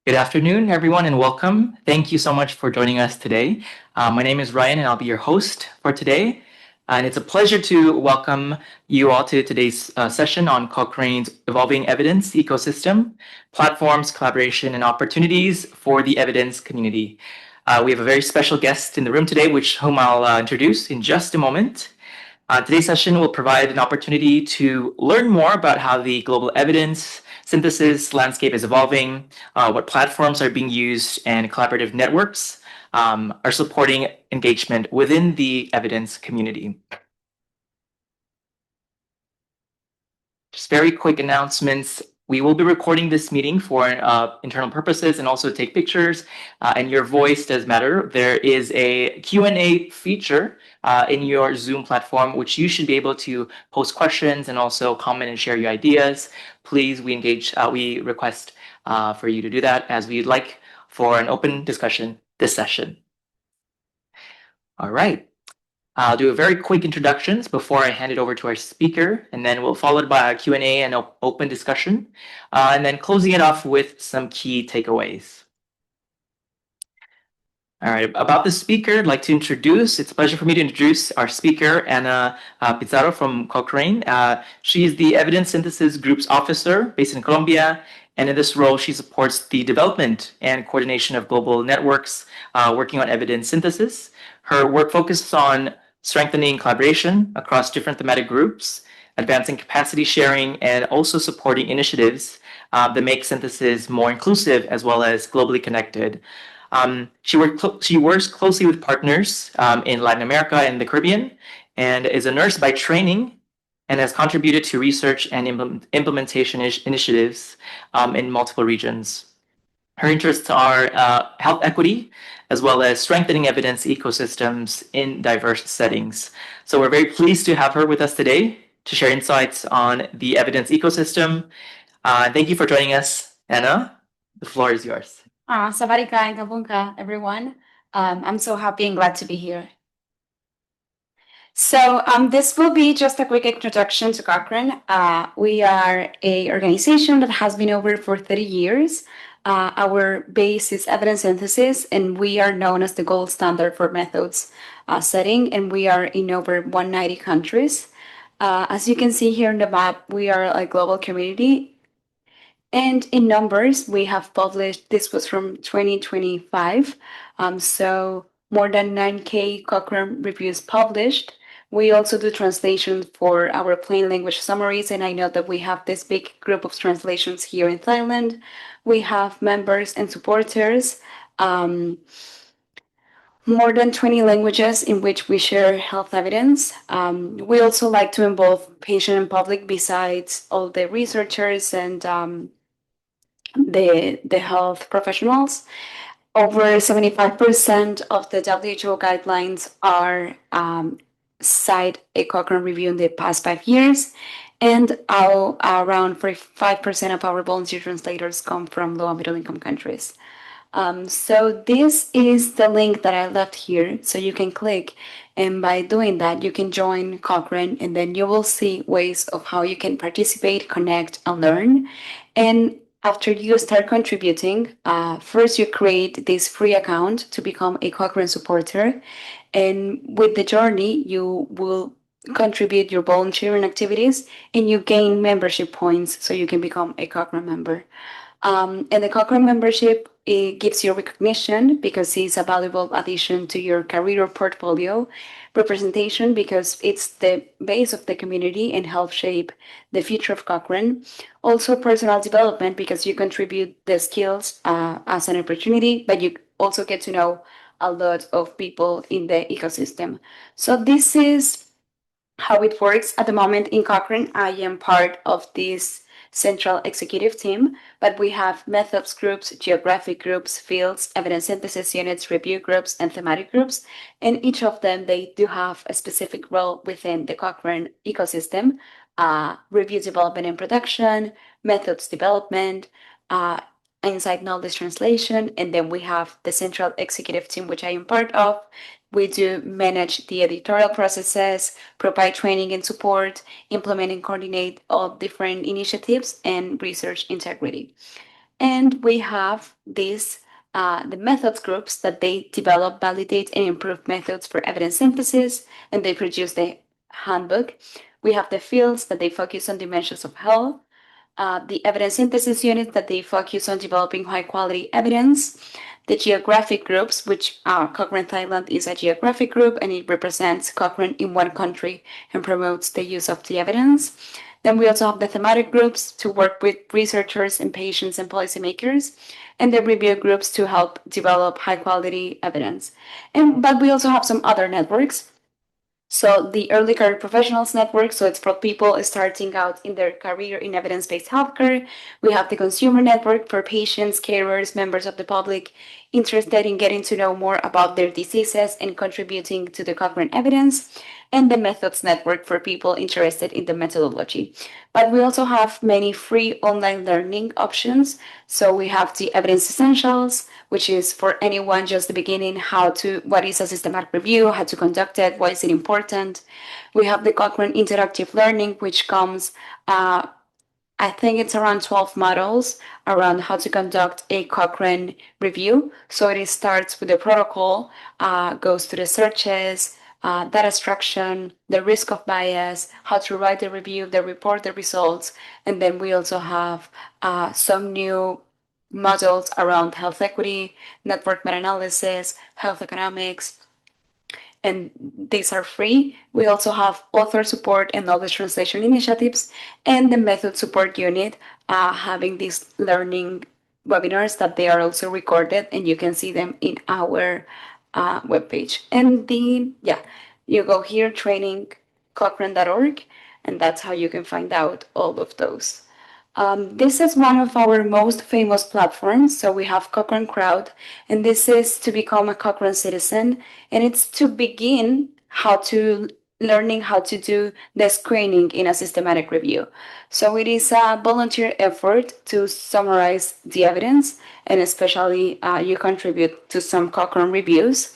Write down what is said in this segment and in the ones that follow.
Good afternoon, everyone, and welcome. Thank you so much for joining us today. My name is Ryan, and I'll be your host for today. And it's a pleasure to welcome you all to today's session on Cochrane's Evolving Evidence Ecosystem, Platforms, Collaboration, and Opportunities for the Evidence Community. We have a very special guest in the room today, whom I'll introduce in just a moment. Today's session will provide an opportunity to learn more about how the global evidence synthesis landscape is evolving, what platforms are being used, and collaborative networks are supporting engagement within the evidence community. Just very quick announcements. We will be recording this meeting for internal purposes and also take pictures, and your voice does matter. There is a Q&A feature in your Zoom platform, which you should be able to post questions and also comment and share your ideas. Please, we request for you to do that, as we'd like for an open discussion this session. All right. I'll do a very quick introductions before I hand it over to our speaker, and then we'll follow by a Q&A and open discussion, and then closing it off with some key takeaways. All right, about the speaker, I'd like to it's a pleasure for me to introduce our speaker, Ana Pizarro from Cochrane. She is the Evidence Synthesis Group's officer based in Colombia, and in this role, she supports the development and coordination of global networks working on evidence synthesis. Her work focuses on strengthening collaboration across different thematic groups, advancing capacity sharing, and also supporting initiatives that make synthesis more inclusive as well as globally connected. She works closely with partners in Latin America and the Caribbean, and is a nurse by training, and has contributed to research and implementation initiatives in multiple regions. Her interests are health equity, as well as strengthening evidence ecosystems in diverse settings. So we're very pleased to have her with us today to share insights on the evidence ecosystem. Thank you for joining us, Anna. The floor is yours. Savarika and Kabunka, everyone. I'm so happy and glad to be here. So this will be just a quick introduction to Cochrane. We are an organization that has been over for 30 years. Our base is evidence synthesis, and we are known as the gold standard for methods setting, and we are in over 190 countries. As you can see here on the map, we are a global community. And in numbers, we have published, this was from 2025, so more than 9K Cochrane reviews published. We also do translations for our plain language summaries, and I know that we have this big group of translations here in Thailand. We have members and supporters, more than 20 languages in which we share health evidence. We also like to involve patient and public besides all the researchers and the health professionals. Over 75% of the WHO guidelines are cite a Cochrane review in the past 5 years, and around 45% of our volunteer translators come from low and middle income countries. So this is the link that I left here, so you can click, and by doing that, you can join Cochrane, and then you will see ways of how you can participate, connect, and learn. And after you start contributing, first you create this free account to become a Cochrane supporter. And with the journey, you will contribute your volunteering activities, and you gain membership points so you can become a Cochrane member. And the Cochrane membership, it gives you recognition because it's a valuable addition to your career portfolio, representation because it's the base of the community and help shape the future of Cochrane. Also personal development because you contribute the skills as an opportunity, but you also get to know a lot of people in the ecosystem. So this is how it works at the moment in Cochrane. I am part of this central executive team, but we have methods groups, geographic groups, fields, evidence synthesis units, review groups, and thematic groups. And each of them, they do have a specific role within the Cochrane ecosystem: review development and production, methods development, insight knowledge translation, and then we have the central executive team, which I am part of. We do manage the editorial processes, provide training and support, implement and coordinate all different initiatives, and research integrity. And we have these the methods groups that they develop, validate, and improve methods for evidence synthesis, and they produce the handbook. We have the fields that they focus on dimensions of health, the evidence synthesis unit that they focus on developing high quality evidence, the geographic groups, which Cochrane Thailand is a geographic group and it represents Cochrane in one country and promotes the use of the evidence. Then we also have the thematic groups to work with researchers and patients and policymakers, and the review groups to help develop high quality evidence. But we also have some other networks. So the Early Career Professionals Network, so it's for people starting out in their career in evidence-based healthcare. We have the Consumer Network for patients, carers, members of the public interested in getting to know more about their diseases and contributing to the Cochrane evidence, and the Methods Network for people interested in the methodology. But we also have many free online learning options. So we have the Evidence Essentials, which is for anyone just the beginning, what is a systematic review, how to conduct it, why is it important. We have the Cochrane Interactive Learning, which comes, I think it's around 12 models around how to conduct a Cochrane review. So it starts with the protocol, goes to the searches, data structure, the risk of bias, how to write the review, the report, the results. And then we also have some new models around health equity, network meta-analysis, health economics, and these are free. We also have author support and knowledge translation initiatives, and the method support unit having these learning webinars that they are also recorded, and you can see them in our webpage. And you go here, trainingcochrane.org, and that's how you can find out all of those. This is one of our most famous platforms. So we have Cochrane Crowd, and this is to become a Cochrane citizen, and it's to begin learning how to do the screening in a systematic review. So it is a volunteer effort to summarize the evidence, and especially you contribute to some Cochrane reviews.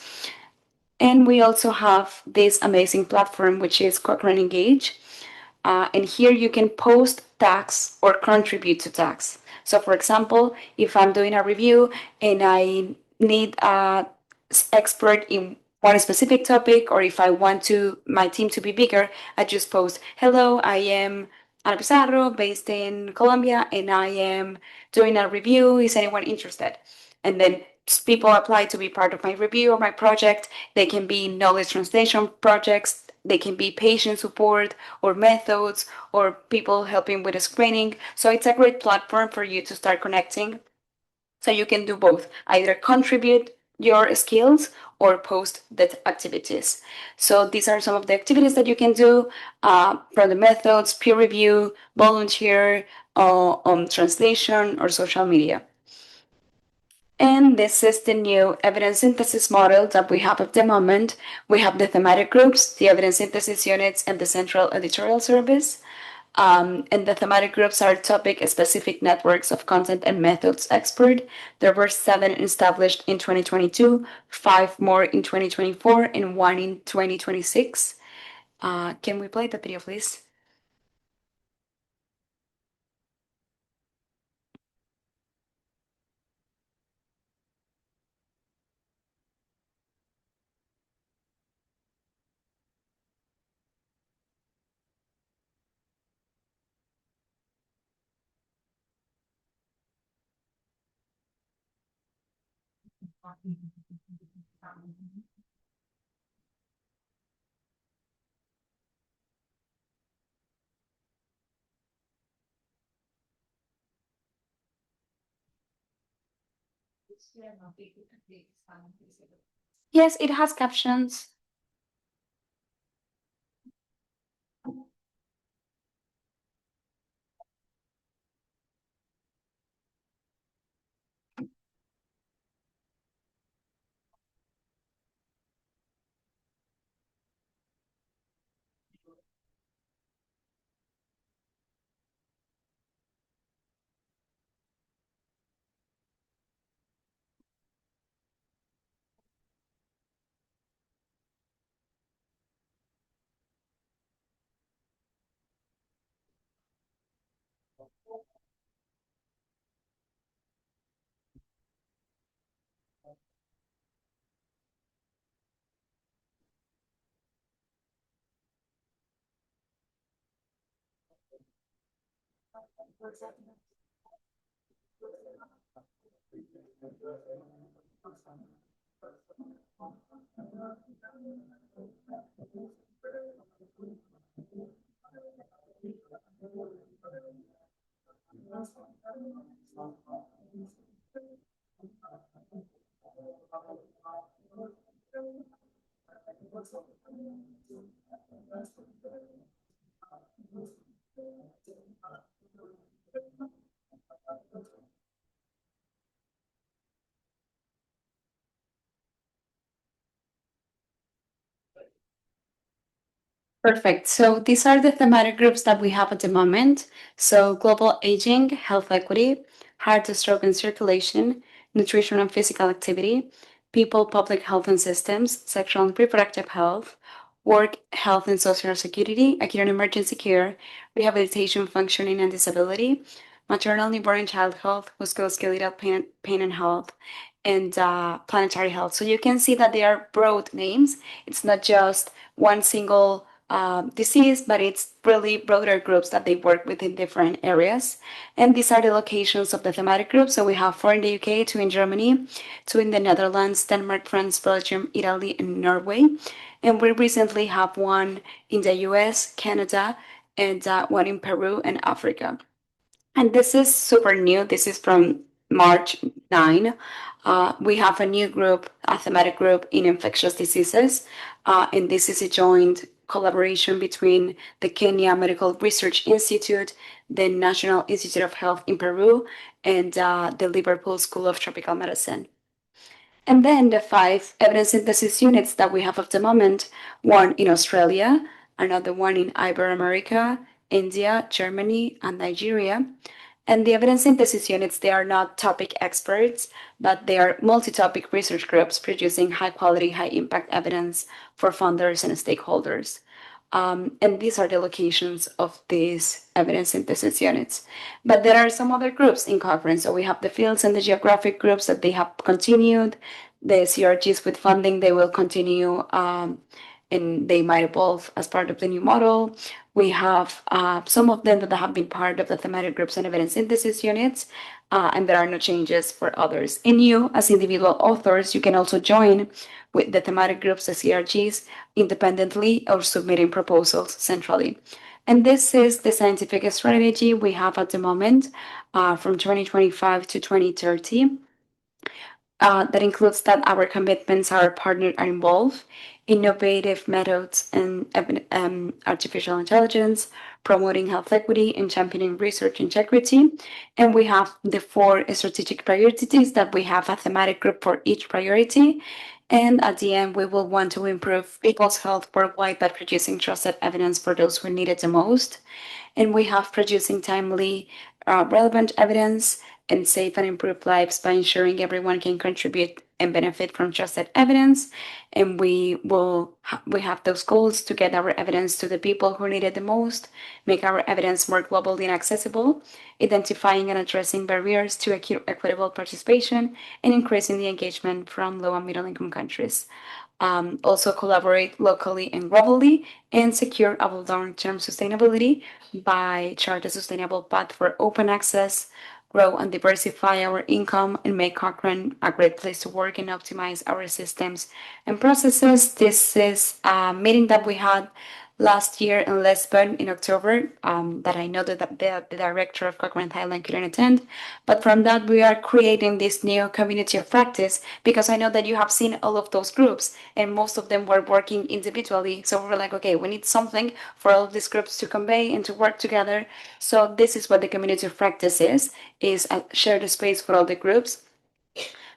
And we also have this amazing platform, which is Cochrane Engage. And here you can post tags or contribute to tags. So for example, if I'm doing a review and I need an expert in one specific topic, or if I want my team to be bigger, I just post, hello, I am Ana Pizarro based in Colombia and I am doing a review. Is anyone interested? And then people apply to be part of my review or my project. They can be knowledge translation projects, they can be patient support or methods or people helping with a screening. So it's a great platform for you to start connecting. So you can do both, either contribute your skills or post the activities. So these are some of the activities that you can do from the methods, peer review, volunteer, on translation or social media. And this is the new evidence synthesis model that we have at the moment. We have the thematic groups, the evidence synthesis units, and the central editorial service. And the thematic groups are topic-specific networks of content and methods expert. There were 7 established in 2022, 5 more in 2024, and 1 in 2026. Can we play the video, please? Yes, it has captions. Perfect. So these are the thematic groups that we have at the moment. So global aging, health equity, heart, stroke and circulation, nutrition and physical activity, people, public health and systems, sexual and reproductive health, work, health and social security, acute and emergency care, rehabilitation, functioning and disability, maternal, newborn and child health, musculoskeletal pain and health, and planetary health. So you can see that they are broad names. It's not just one single disease, but it's really broader groups that they work with in different areas. And these are the locations of the thematic groups. So we have four in the UK, two in Germany, two in the Netherlands, Denmark, France, Belgium, Italy, and Norway. And we recently have one in the US, Canada, and one in Peru and Africa. And this is super new. This is from March 9. We have a new group, a thematic group in infectious diseases. And this is a joint collaboration between the Kenya Medical Research Institute, the National Institute of Health in Peru, and the Liverpool School of Tropical Medicine. And then the five evidence synthesis units that we have at the moment, one in Australia, another one in Iberoamerica, India, Germany, and Nigeria. And the evidence synthesis units, they are not topic experts, but they are multi-topic research groups producing high quality, high impact evidence for funders and stakeholders. And these are the locations of these evidence synthesis units. But there are some other groups in Cochrane. So we have the fields and the geographic groups that they have continued. The CRGs with funding, they will continue and they might evolve as part of the new model. We have some of them that have been part of the thematic groups and evidence synthesis units, and there are no changes for others. And you, as individual authors, you can also join with the thematic groups, the CRGs, independently or submitting proposals centrally. And this is the scientific strategy we have at the moment from 2025 to 2030. That includes that our commitments, our partners are involved, innovative methods and artificial intelligence, promoting health equity and championing research integrity. And we have the four strategic priorities that we have a thematic group for each priority. And at the end, we will want to improve people's health worldwide by producing trusted evidence for those who need it the most. And we have producing timely, relevant evidence and safe and improved lives by ensuring everyone can contribute and benefit from trusted evidence. And we have those goals to get our evidence to the people who need it the most, make our evidence more globally and accessible, identifying and addressing barriers to equitable participation, and increasing the engagement from low and middle income countries. Also collaborate locally and globally, and secure our long-term sustainability by chart a sustainable path for open access, grow and diversify our income, and make Cochrane a great place to work and optimize our systems and processes. This is a meeting that we had last year in Lisbon in October that I know that the director of Cochrane Thailand couldn't attend. But from that, we are creating this new community of practice because I know that you have seen all of those groups and most of them were working individually. So we were like, okay, we need something for all of these groups to convey and to work together. So this is what the community of practice is a shared space for all the groups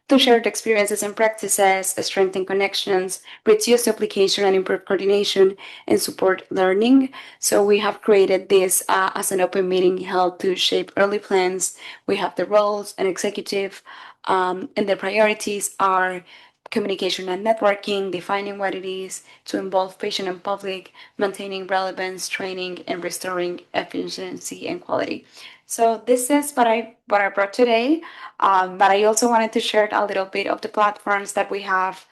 to share experiences and practices, strengthen connections, reduce duplication and improve coordination, and support learning. So we have created this as an open meeting held to shape early plans. We have the roles and executive, and the priorities are communication and networking, defining what it is, to involve patient and public, maintaining relevance, training, and restoring efficiency and quality. So this is what I brought today, but I also wanted to share a little bit of the platforms that we have,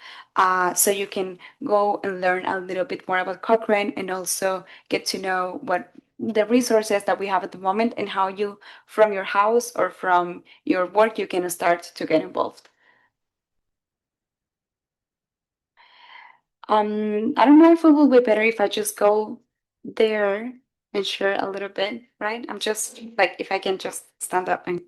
so you can go and learn a little bit more about Cochrane and also get to know what the resources that we have at the moment and how you, from your house or from your work, you can start to get involved. I don't know if it will be better if I just go there and share a little bit, right? I'm just like, if I can just stand up and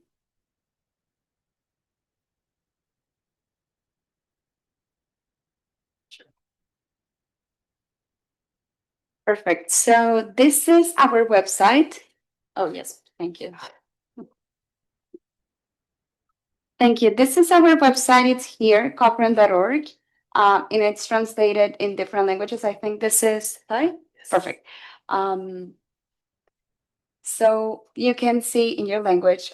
perfect. So this is our website. Oh, yes, thank you. Thank you. This is our website. It's here, cochrane.org. And it's translated in different languages. I think this is, hi? Perfect. Um, So you can see in your language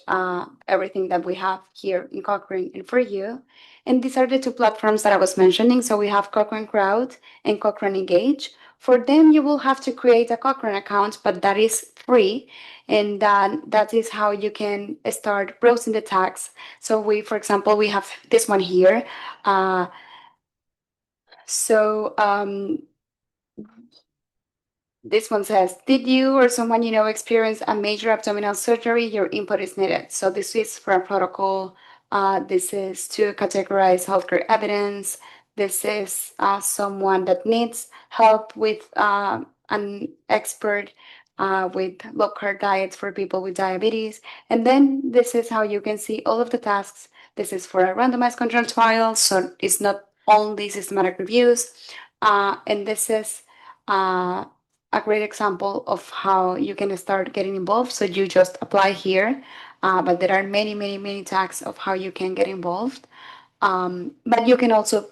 everything that we have here in Cochrane and for you. And these are the two platforms that I was mentioning. So we have Cochrane Crowd and Cochrane Engage. For them, you will have to create a Cochrane account, but that is free. And that is how you can start browsing the tags. So we, for example, we have this one here. Uh, so This one says, did you or someone you know experience a major abdominal surgery? Your input is needed. So this is for a protocol. This is to categorize healthcare evidence. This is someone that needs help with an expert with low carb diets for people with diabetes. And then this is how you can see all of the tasks. This is for a randomized control trial, so it's not only systematic reviews. And this is uh, a great example of how you can start getting involved. So you just apply here, but there are many, many, many tags of how you can get involved. But you can also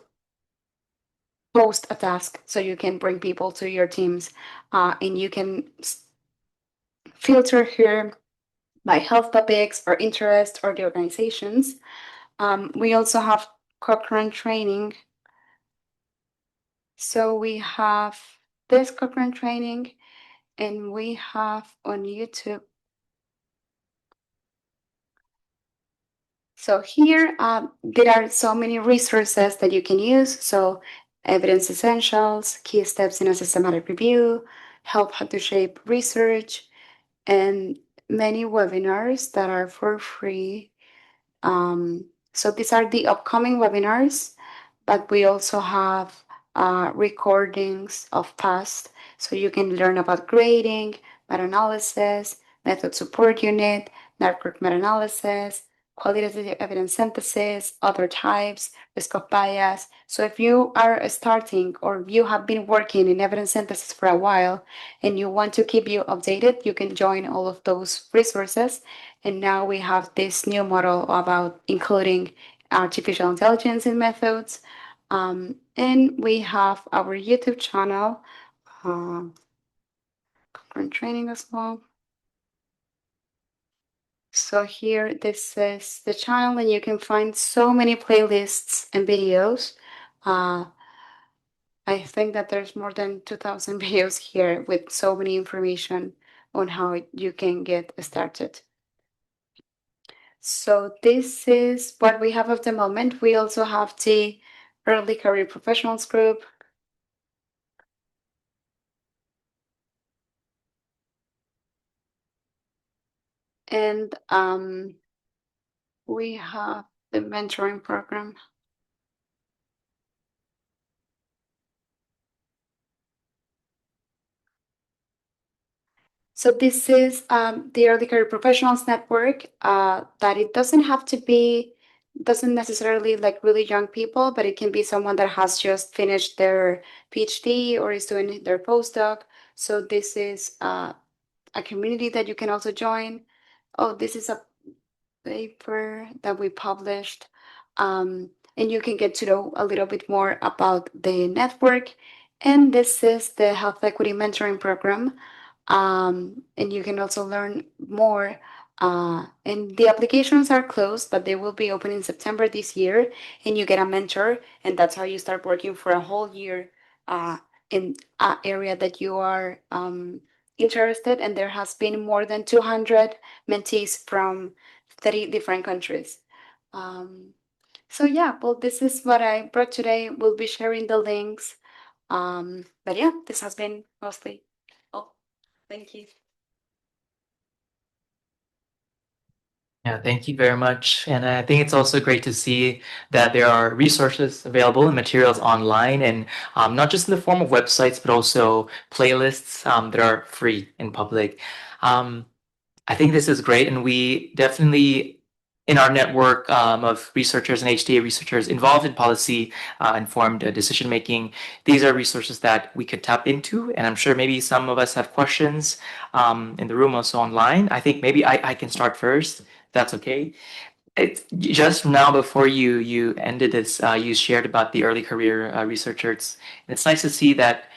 post a task so you can bring people to your teams, and you can filter here by health topics or interest or the organizations. We also have Cochrane training. So we have this Cochrane training, and we have on YouTube. So here, there are so many resources that you can use. So evidence essentials, key steps in a systematic review, help how to shape research, and many webinars that are for free. So these are the upcoming webinars, but we also have recordings of past. So you can learn about grading, meta-analysis, method support unit, network meta-analysis, qualitative evidence synthesis, other types, risk of bias. So if you are starting or you have been working in evidence synthesis for a while and you want to keep you updated, you can join all of those resources. And now we have this new model about including artificial intelligence in methods. And we have our YouTube channel, Cochrane Training as well. So here, this is the channel, and you can find so many playlists and videos. I think that there's more than 2,000 videos here with so many information on how you can get started. So this is what we have at the moment. We also have the Early Career Professionals group. And we have the mentoring program. So this is the Early Career Professionals Network. That it doesn't have to be, doesn't necessarily like really young people, but it can be someone that has just finished their PhD or is doing their postdoc. So this is a community that you can also join. Oh, this is a paper that we published. And you can get to know a little bit more about the network. And this is the Health Equity Mentoring Program. And you can also learn more And the applications are closed, but they will be open in September this year. And you get a mentor, and that's how you start working for a whole year in an area that you are interested. And there has been more than 200 mentees from 30 different countries. Um, so yeah, well, this is what I brought today. We'll be sharing the links. But yeah, this has been mostly. Oh, thank you. Yeah, thank you very much. And I think it's also great to see that there are resources available and materials online, and not just in the form of websites, but also playlists that are free in public. Um, I think this is great, and we definitely, in our network of researchers and HTA researchers involved in policy informed decision making, these are resources that we could tap into. And I'm sure maybe some of us have questions in the room, also online. I think maybe I can start first. That's okay. It's just now before you ended this, you shared about the early career researchers. And it's nice to see that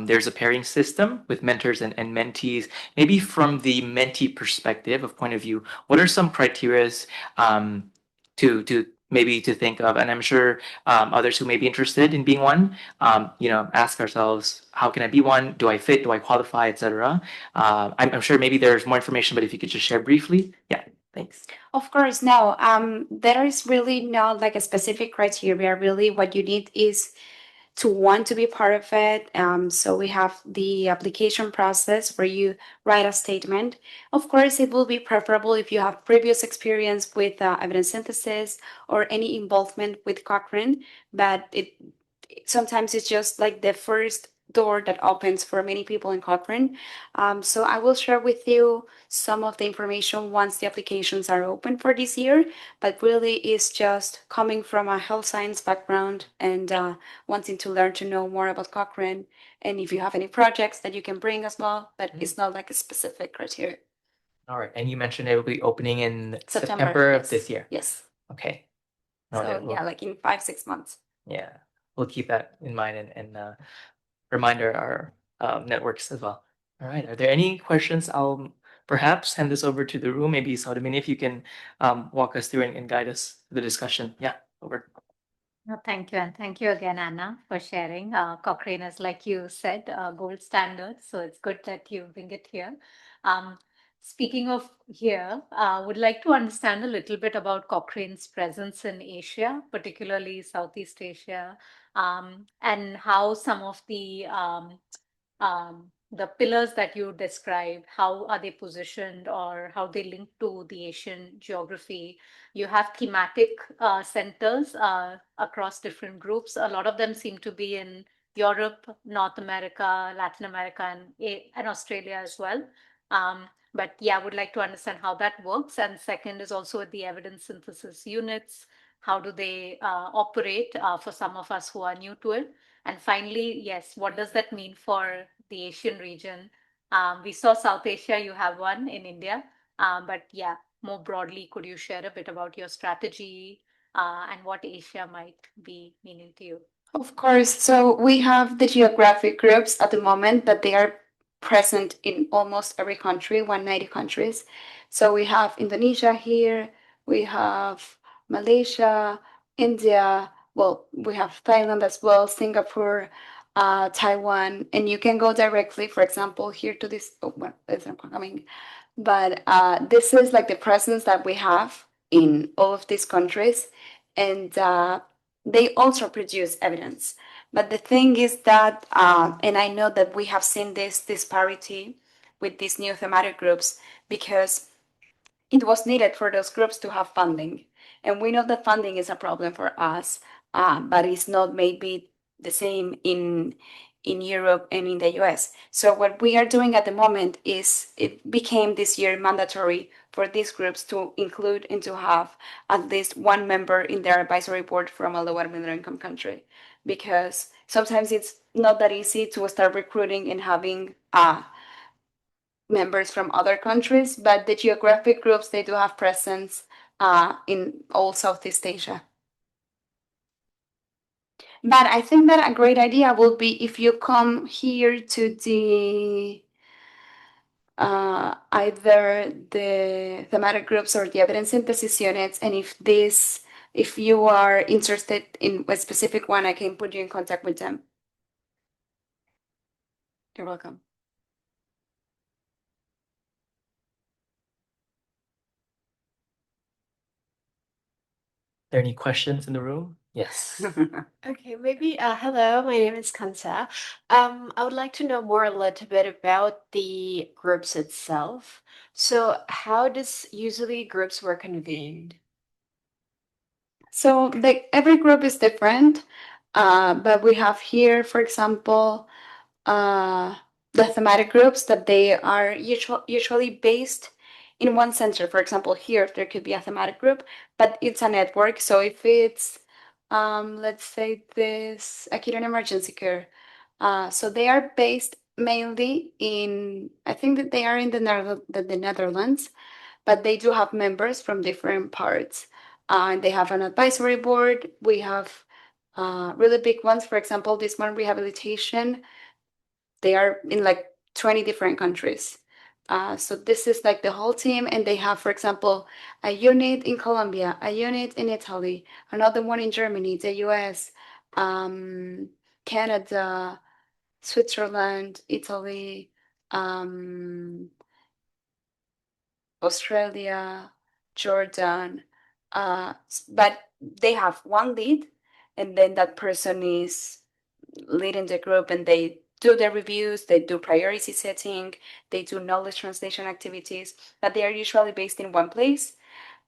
there's a pairing system with mentors and mentees. Maybe from the mentee perspective of point of view, what are some criterias to maybe to think of? And I'm sure others who may be interested in being one, ask ourselves, how can I be one? Do I fit? Do I qualify, etc. I'm sure maybe there's more information, but if you could just share briefly, yeah. Thanks. Of course, no. There is really not like a specific criteria. Really, what you need is to want to be part of it. So we have the application process where you write a statement. Of course, it will be preferable if you have previous experience with evidence synthesis or any involvement with Cochrane, but it sometimes it's just like the first door that opens for many people in Cochrane. So I will share with you some of the information once the applications are open for this year, but really is just coming from a health science background and wanting to learn to know more about Cochrane. And if you have any projects that you can bring as well, but it's not like a specific criteria. All right. And you mentioned it will be opening in September, September of yes. this year. Yes. Okay. So Noted. yeah, like in 5, 6 months. Yeah, we'll keep that in mind and remind our networks as well. All right. Are there any questions? I'll perhaps hand this over to the room. Maybe Saudamini, if you can walk us through and guide us through the discussion. Yeah, over. No, thank you. And thank you again, Anna, for sharing. Cochrane is, like you said, gold standard. So it's good that you bring it here. Um, Speaking of here, would like to understand a little bit about Cochrane's presence in Asia, particularly Southeast Asia, and how some of the pillars that you describe, how are they positioned or how they link to the Asian geography? You have thematic centers across different groups. A lot of them seem to be in Europe, North America, Latin America, and Australia as well. But yeah, I would like to understand how that works. And second is also the evidence synthesis units. How do they operate for some of us who are new to it? And finally, yes, what does that mean for the Asian region? We saw South Asia, you have one in India. But yeah, more broadly, could you share a bit about your strategy and what Asia might be meaning to you? Of course. So we have the geographic groups at the moment, but they are present in almost every country, 190 countries. So we have Indonesia here, we have Malaysia, India, well, we have Thailand as well, Singapore, Taiwan, and you can go directly, for example, here to this. Oh, well, it's not coming, but this is like the presence that we have in all of these countries, and they also produce evidence. But the thing is that, and I know that we have seen this disparity with these new thematic groups because it was needed for those groups to have funding. And we know that funding is a problem for us, but it's not maybe the same in Europe and in the US. So what we are doing at the moment is it became this year mandatory for these groups to include and to have at least one member in their advisory board from a lower middle income country, because sometimes it's not that easy to start recruiting and having members from other countries, but the geographic groups, they do have presence in all Southeast Asia. But I think that a great idea would be if you come here to the either the thematic groups or the evidence synthesis units. And if you are interested in a specific one, I can put you in contact with them. You're welcome. Are there any questions in the room? Yes. Okay, maybe hello, my name is Kanta. I would like to know more a little bit about the groups itself. So how does usually groups were convened? So every group is different, but we have here, for example, the thematic groups that they are usually based in one center. For example, here there could be a thematic group, but it's a network. So if it's, let's say, this acute and emergency care, so they are based mainly in, I think that they are in the Netherlands, but they do have members from different parts. And they have an advisory board. We have really big ones. For example, this one, rehabilitation, they are in like 20 different countries. So this is like the whole team, and they have, for example, a unit in Colombia, a unit in Italy, another one in Germany, the US, Canada, Switzerland, Italy, Australia, Jordan. But they have one lead, and then that person is leading the group, and they do the reviews, they do priority setting, they do knowledge translation activities, but they are usually based in one place,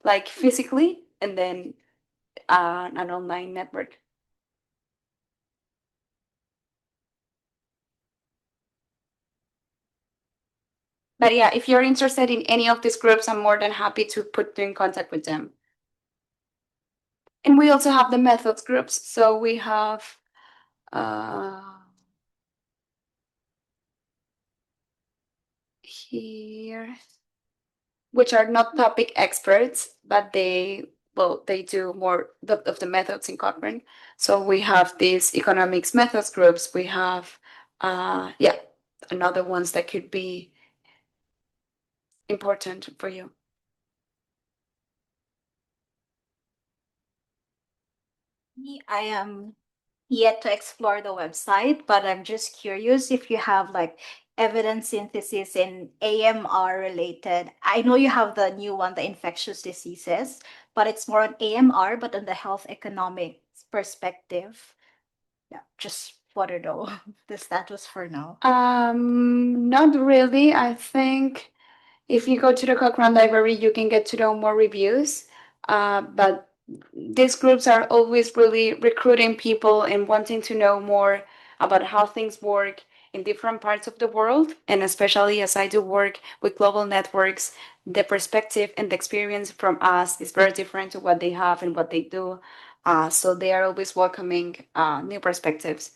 like physically, and then an online network. But yeah, if you're interested in any of these groups, I'm more than happy to put you in contact with them. And we also have the methods groups. So we have here, which are not topic experts, but they do more of the methods in Cochrane. So we have these economics methods groups. We have another ones that could be important for you. I am yet to explore the website, but I'm just curious if you have like evidence synthesis in AMR related. I know you have the new one, the infectious diseases, but it's more on AMR, but on the health economics perspective. Yeah, just want to know the status for now. Not really. I think if you go to the Cochrane Library, you can get to know more reviews. But these groups are always really recruiting people and wanting to know more about how things work in different parts of the world. And especially as I do work with global networks, the perspective and the experience from us is very different to what they have and what they do. So they are always welcoming new perspectives.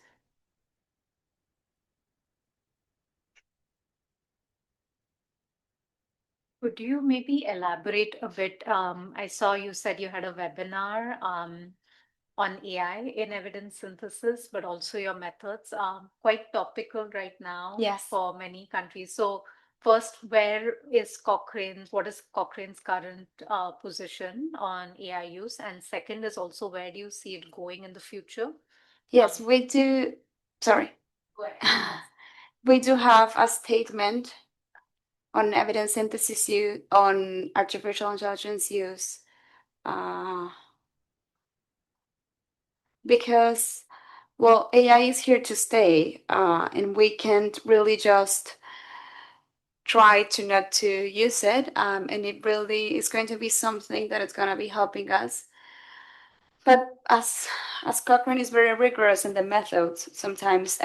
Could you maybe elaborate a bit? I saw you said you had a webinar on AI in evidence synthesis, but also your methods, quite topical right now. Yes. For many countries. So first, what is Cochrane's current position on AI use? And second is also, where do you see it going in the future? Yes, we do. Sorry. We do have a statement on evidence synthesis use, on artificial intelligence use, because, well, AI is here to stay, and we can't really just try to not to use it, and it really is going to be something that is going to be helping us. But as Cochrane is very rigorous in the methods, sometimes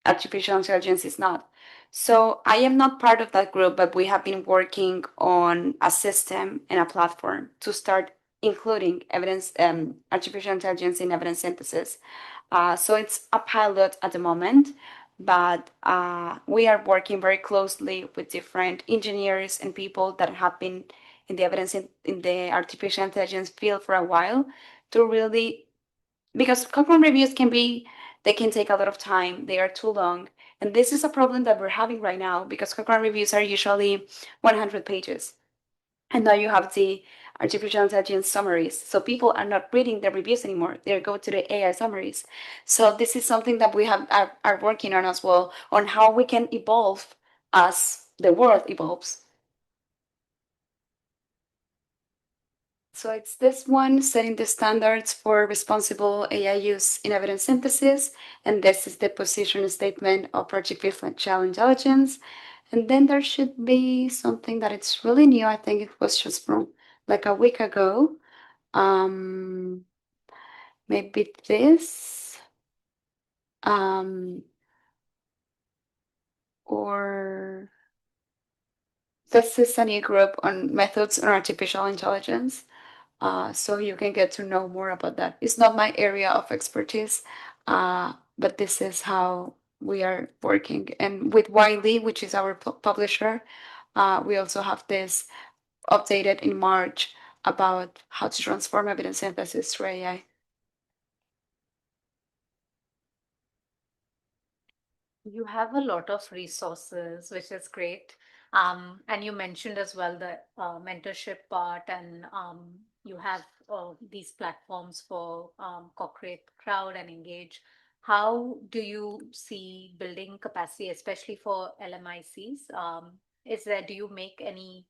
artificial intelligence is not. So I am not part of that group, but we have been working on a system and a platform to start including evidence, artificial intelligence in evidence synthesis. So it's a pilot at the moment, but we are working very closely with different engineers and people that have been in the evidence in the artificial intelligence field for a while to really, because Cochrane reviews they can take a lot of time. They are too long, And this is a problem that we're having right now because Cochrane reviews are usually 100 pages. And now you have the artificial intelligence summaries. So people are not reading the reviews anymore. They go to the AI summaries. So this is something that we are working on as well, on how we can evolve as the world evolves. So it's this one, setting the standards for responsible AI use in evidence synthesis. And this is the position statement of artificial intelligence. And then there should be something that it's really new. I think it was just from like a week ago. Maybe this. Or this is a new group on methods on artificial intelligence. So you can get to know more about that. It's not my area of expertise, but this is how we are working. And with Wiley, which is our publisher, we also have this updated in March about how to transform evidence synthesis through AI. You have a lot of resources, which is great. And you mentioned as well the mentorship part, and you have these platforms for Cochrane Crowd and Engage. How do you see building capacity, especially for LMICs? Do you make any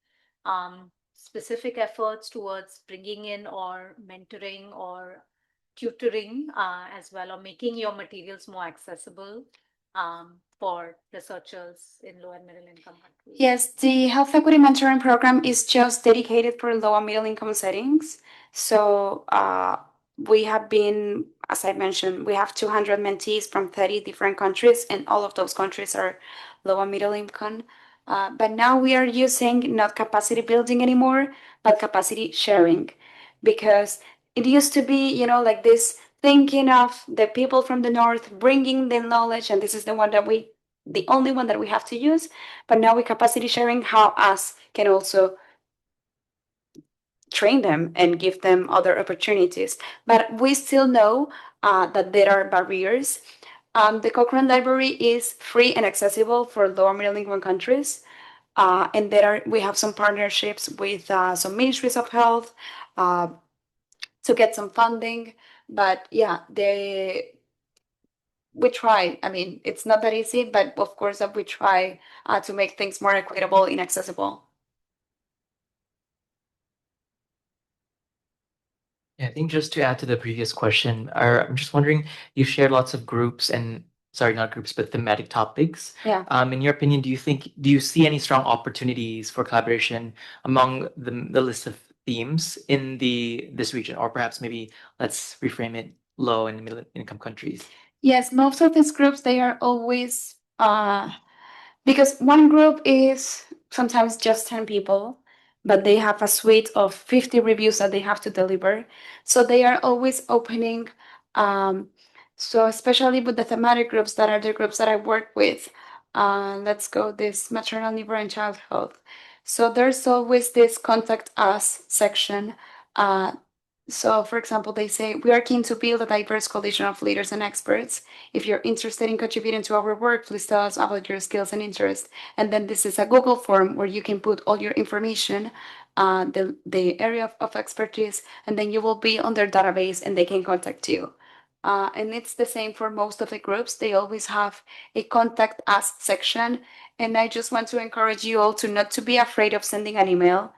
specific efforts towards bringing in or mentoring or tutoring as well, or making your materials more accessible for researchers in low and middle income countries? Yes, the health equity mentoring program is just dedicated for low and middle income settings. So we have been, as I mentioned, we have 200 mentees from 30 different countries, and all of those countries are low and middle income. But now we are using not capacity building anymore, but capacity sharing, because it used to be, like this thinking of the people from the north bringing the knowledge, and this is the only one that we have to use. But now with capacity sharing, how us can also train them and give them other opportunities. But we still know that there are barriers. The Cochrane Library is free and accessible for lower middle income countries. And we have some partnerships with some ministries of health to get some funding. But yeah, we try. I mean, it's not that easy, but of course that we try to make things more equitable and accessible. Yeah, I think just to add to the previous question, I'm just wondering, you shared lots of groups and sorry, not groups, but thematic topics. Yeah. In your opinion, do you see any strong opportunities for collaboration among the list of themes in this region, or perhaps maybe let's reframe it, low and middle income countries? Yes, most of these groups, they are always because one group is sometimes just 10 people, but they have a suite of 50 reviews that they have to deliver. So they are always opening. So especially with the thematic groups that are the groups that I work with, let's go this maternal, newborn, and child health. So there's always this contact us section. So, for example, they say, we are keen to build a diverse coalition of leaders and experts. If you're interested in contributing to our work, please tell us about your skills and interests. And then this is a Google form where you can put all your information, the area of expertise, and then you will be on their database and they can contact you. And it's the same for most of the groups. They always have a contact us section. And I just want to encourage you all to not to be afraid of sending an email,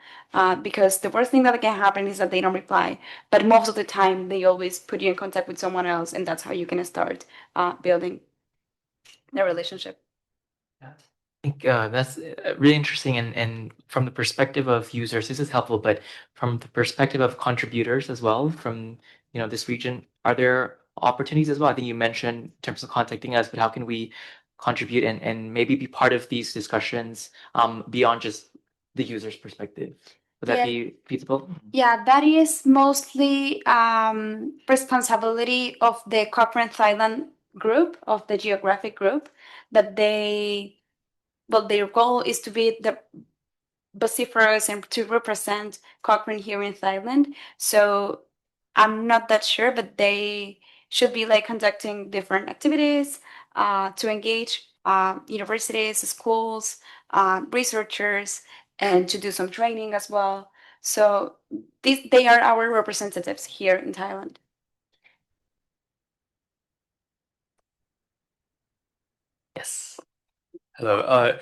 because the worst thing that can happen is that they don't reply. But most of the time, they always put you in contact with someone else, and that's how you can start building the relationship. Yeah. I think that's really interesting, and from the perspective of users, this is helpful. But from the perspective of contributors as well, from this region, are there opportunities as well? I think you mentioned in terms of contacting us, but how can we contribute and maybe be part of these discussions beyond just the user's perspective? Would that be feasible? Yeah, that is mostly responsibility of the Cochrane Thailand group, of the geographic group, that their goal is to be the vociferous and to represent Cochrane here in Thailand. So I'm not that sure, but they should be like conducting different activities to engage universities, schools, researchers, and to do some training as well. So they are our representatives here in Thailand. Yes. Hello.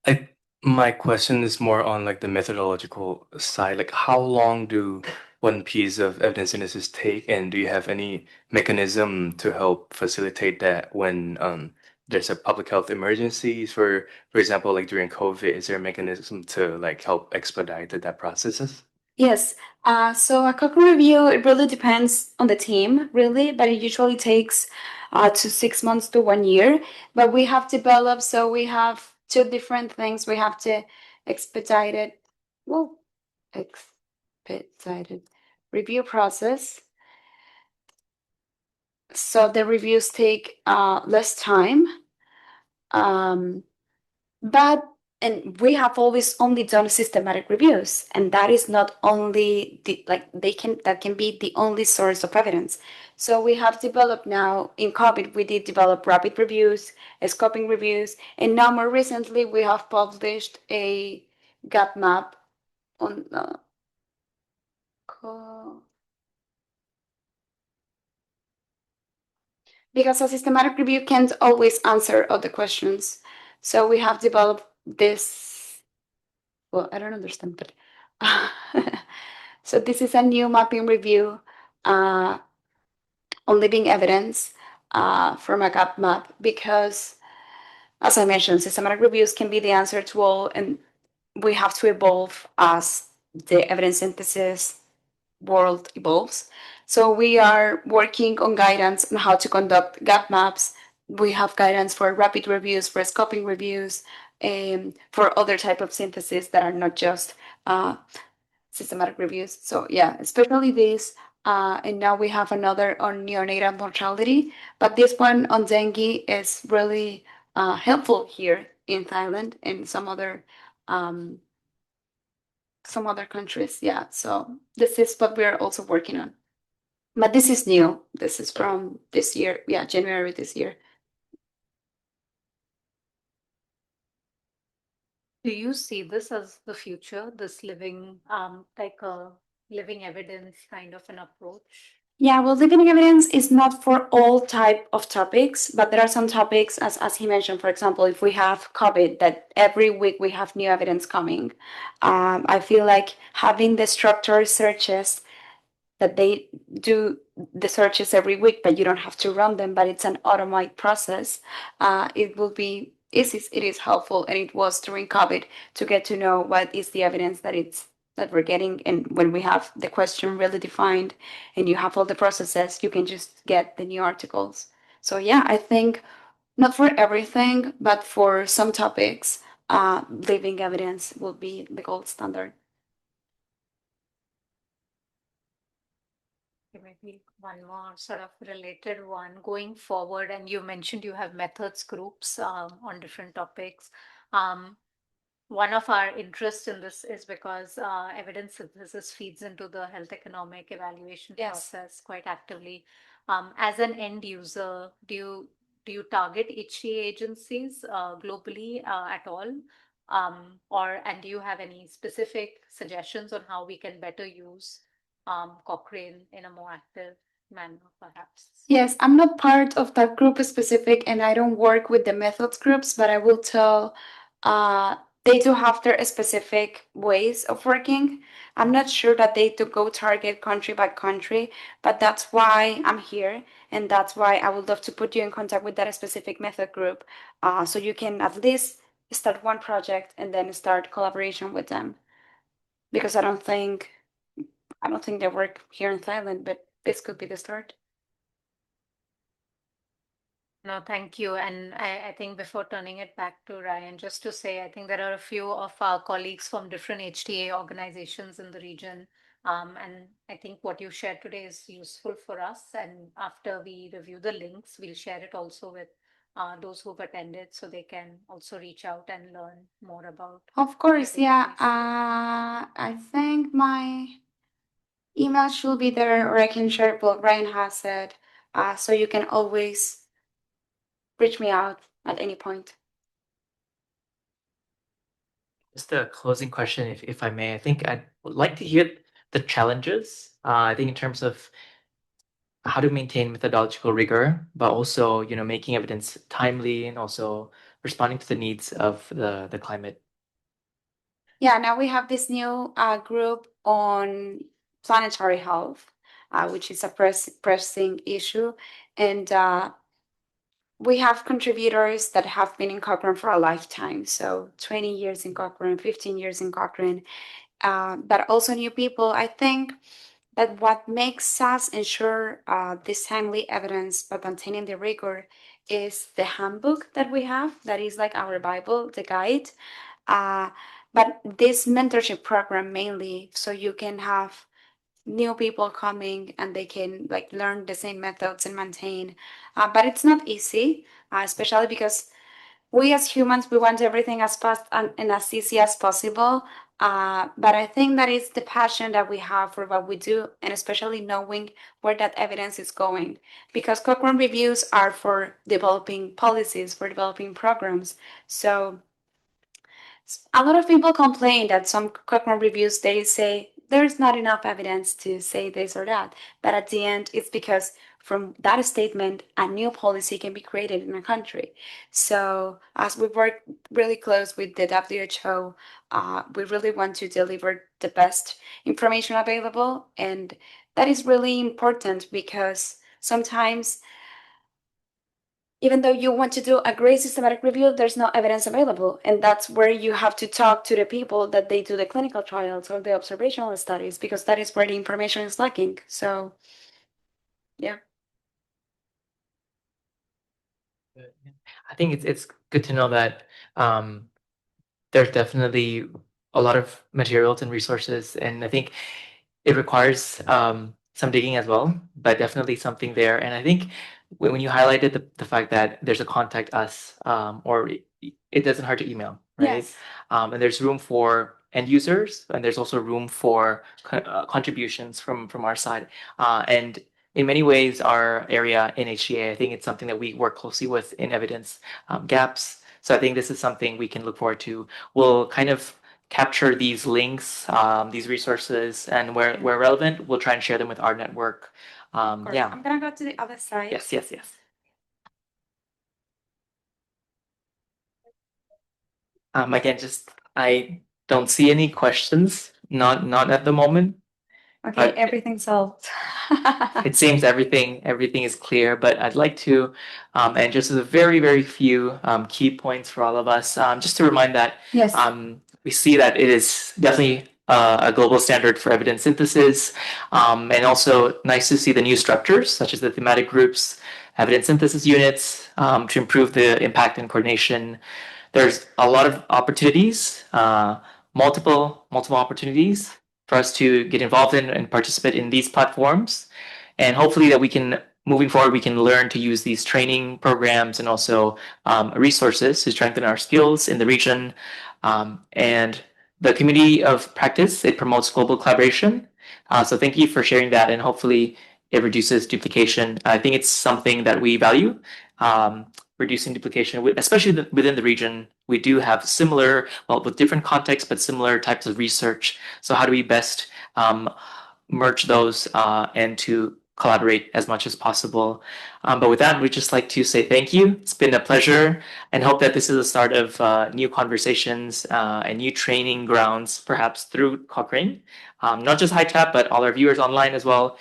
I my question is more on like the methodological side. Like, how long do one piece of evidence synthesis take, and do you have any mechanism to help facilitate that when there's a public health emergency? For example, like during COVID, is there a mechanism to like help expedite that processes? Yes. So a Cochrane review, it really depends on the team, really, but it usually takes to 6 months to 1 year. But we have developed, so we have two different things. We have to expedited, well, expedited review process. So the reviews take less time. But and we have always only done systematic reviews, and that is not only that can be the only source of evidence. So we have developed now in COVID, we did develop rapid reviews, scoping reviews, and now more recently we have published a gap map on because a systematic review can't always answer all the questions. So we have developed this. Well, I don't understand, but so this is a new mapping review on living evidence from a gap map because, as I mentioned, systematic reviews can be the answer to all, and we have to evolve as the evidence synthesis world evolves. So we are working on guidance on how to conduct gap maps. We have guidance for rapid reviews, for scoping reviews, for other type of synthesis that are not just systematic reviews. So yeah, especially this. And now we have another on neonatal mortality, but this one on dengue is really helpful here in Thailand and some other countries. Yeah, so this is what we are also working on. But this is new. This is from this year. Yeah, January this year. Do you see this as the future, this living, like a living evidence kind of an approach? Yeah, well, living evidence is not for all type of topics, but there are some topics, as he mentioned, for example, if we have COVID, that every week we have new evidence coming. I feel like having the structured searches that they do the searches every week, but you don't have to run them, but it's an automated process. It will be it is helpful, and it was during COVID to get to know what is the evidence that we're getting, and when we have the question really defined, and you have all the processes, you can just get the new articles. So yeah, I think not for everything, but for some topics, living evidence will be the gold standard. Maybe one more sort of related one going forward, and you mentioned you have methods groups on different topics. Um, One of our interests in this is because evidence synthesis feeds into the health economic evaluation Yes. process quite actively. As an end user, do you target HTA agencies globally at all? And do you have any specific suggestions on how we can better use Cochrane in a more active manner, perhaps? Yes, I'm not part of that group specific, and I don't work with the methods groups, but I will tell they do have their specific ways of working. I'm not sure that they do go target country by country, but that's why I'm here, and that's why I would love to put you in contact with that specific method group, so you can at least start one project and then start collaboration with them. Because I don't think they work here in Thailand, but this could be the start. No, thank you. And I think before turning it back to Ryan, just to say, I think there are a few of our colleagues from different HTA organizations in the region. And I think what you shared today is useful for us. And after we review the links, we'll share it also with those who've attended so they can also reach out and learn more about. Of course, yeah. everything we I think my email should be there, or I can share what Ryan has said. So you can always reach me out at any point. Just a closing question, if I may. I think I'd like to hear the challenges. I think in terms of how to maintain methodological rigor, but also, making evidence timely and also responding to the needs of the climate. Yeah, now we have this new group on planetary health, which is a pressing issue. And we have contributors that have been in Cochrane for a lifetime. So 20 years in Cochrane, 15 years in Cochrane, but also new people. I think that what makes us ensure this timely evidence by maintaining the rigor is the handbook that we have, that is like our Bible, the guide. But this mentorship program mainly, so you can have new people coming and they can like learn the same methods and maintain. But it's not easy, especially because we as humans, we want everything as fast and as easy as possible. But I think that is the passion that we have for what we do, and especially knowing where that evidence is going. Because Cochrane reviews are for developing policies, for developing programs. So a lot of people complain that some Cochrane reviews, they say there's not enough evidence to say this or that. But at the end, it's because from that statement, a new policy can be created in a country. So as we work really close with the WHO, we really want to deliver the best information available. And that is really important because sometimes even though you want to do a great systematic review, there's no evidence available. And that's where you have to talk to the people that they do the clinical trials or the observational studies, because that is where the information is lacking. So, yeah. I think it's good to know that there's definitely a lot of materials and resources, and I think it requires some digging as well, but definitely something there. And I think when you highlighted the fact that there's a contact us, or it doesn't hurt to email, right? Yes. And there's room for end users, and there's also room for contributions from our side. And in many ways, our area in HTA, I think it's something that we work closely with in evidence gaps. So I think this is something we can look forward to. We'll kind of capture these links, these resources, and where relevant, we'll try and share them with our network. Of course. Yeah. I'm gonna go to the other side. Yes. Again, I don't see any questions. Not at the moment. Okay, everything's solved. It seems everything is clear, but I'd like to, and just as a very few key points for all of us, just to remind that Yes. we see that it is definitely a global standard for evidence synthesis, and also nice to see the new structures such as the thematic groups, evidence synthesis units, to improve the impact and coordination. There's a lot of opportunities, multiple opportunities for us to get involved in and participate in these platforms. And hopefully that we can, moving forward, we can learn to use these training programs and also resources to strengthen our skills in the region. And the community of practice, it promotes global collaboration. So thank you for sharing that, and hopefully it reduces duplication. I think it's something that we value. Reducing duplication, especially within the region. We do have similar, well, with different contexts, but similar types of research. So how do we best merge those and to collaborate as much as possible? But with that, we'd just like to say thank you. It's been a pleasure, and hope that this is the start of new conversations and new training grounds, perhaps through Cochrane. Not just HITAP, but all our viewers online as well.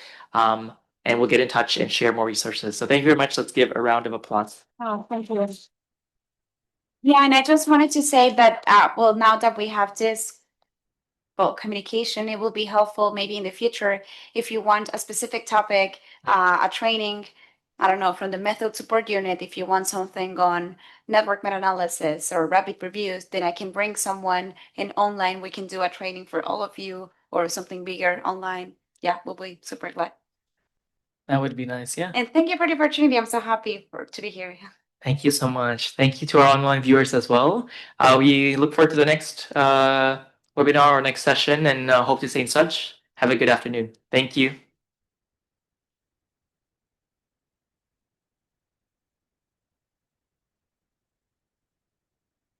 And we'll get in touch and share more resources. So thank you very much. Let's give a round of applause. Oh, thank you. Yeah, and I just wanted to say that, well, now that we have this, well, communication, it will be helpful maybe in the future if you want a specific topic, a training, I don't know, from the method support unit, if you want something on network meta-analysis or rapid reviews, then I can bring someone, and online we can do a training for all of you, or something bigger online. Yeah, we'll be super glad. That would be nice. Yeah. And thank you for the opportunity. I'm so happy to be here. Thank you so much. Thank you to our online viewers as well. We look forward to the next webinar or next session, and hope to stay in touch. Have a good afternoon. Thank you.